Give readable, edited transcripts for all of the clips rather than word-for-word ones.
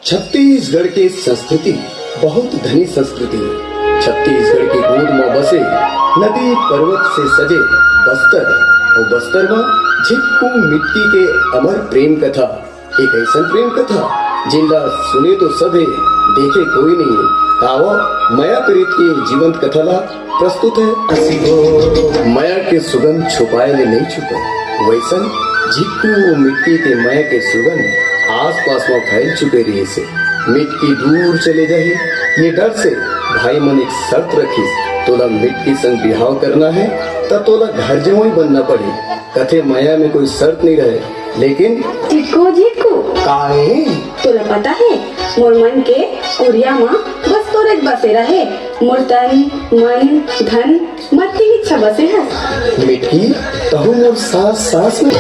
छत्तीसगढ़ की संस्कृति बहुत धनी संस्कृति है। छत्तीसगढ़ की गोद में बसे नदी पर्वत से सजे बस्तर और बस्तर में झिक्कू मिट्टी के अमर प्रेम कथा, एक ऐसा प्रेम कथा जिनला सुने तो सभे देखे कोई नहीं। आवा माया प्रीत की जीवंत कथा ला प्रस्तुत है। माया के सुगंध छुपाए ले नहीं छुपा, वैसन झिक्कू मिट्टी के माया के सुगंध आस पास में फैल चुके रहे से मिट्टी दूर चले जाए ये डर से भाई मन एक शर्त रखी, तोला मिट्टी संग बिहाव करना है तब तोला घर जवाई बनना पड़े। कथे माया में कोई शर्त नहीं रहे, लेकिन झिक्कू काहे तोला पता है मोर मन के उरिया माँ बस तोरे बसे रहे। मोर तन मन धन मत की इच्छा बसे है। मिट्टी तहु मोर सास सास में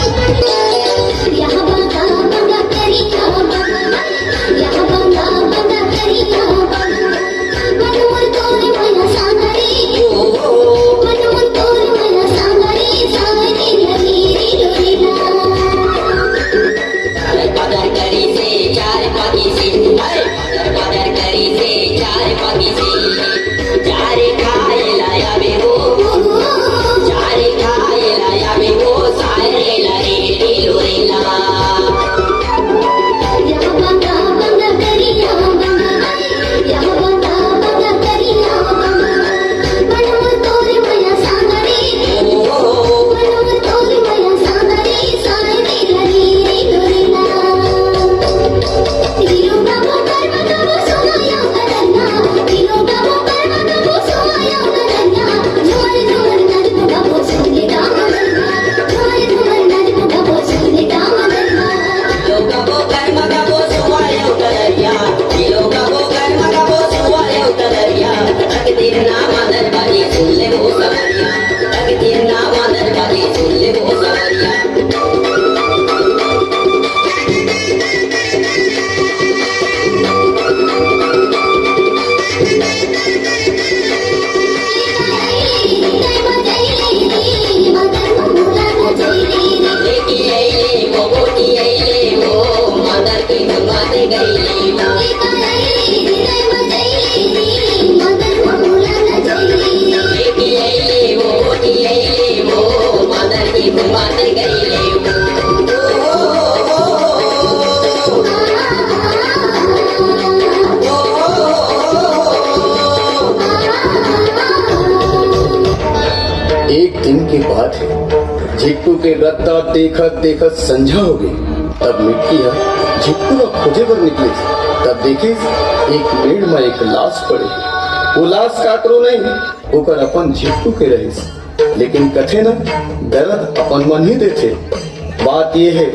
की बात है। झिक्कू के रत्ता देखत देखत संझा हो गई। तब मिट्टी झिक्कू को खोजे पर निकले। तब देखे एक मेड़ में एक लाश पड़े। वो लाश काकरो नहीं, ओकर अपन झिक्कू के रहे। लेकिन कथे न दर्द अपन मन ही देते। बात ये है,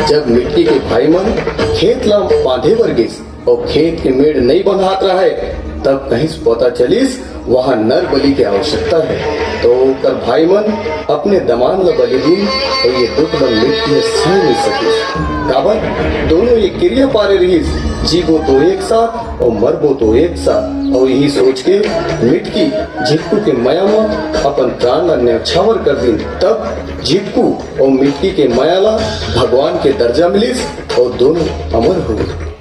जब मिट्टी के भाई मन खेत ला बांधे बर गए और खेत के मेड़ नहीं बंधात रहा है, तब कहीं पता चलिस वहाँ नर बलि की आवश्यकता है। तो ओकर भाई मन अपने दमान ल बलि दीन और ये दुख ल मिट्टी सह नहीं सकिस। काबर दोनों ये क्रिया पारे रहीस, जीवो तो एक साथ और मरबो तो एक साथ। और यही सोच के मिटकी झिटकू के माया में अपन प्राण ला न्यौछावर कर दी। तब झिटकू और मिट्टी के माया ला भगवान के दर्जा मिलिस और दोनों अमर हो गए।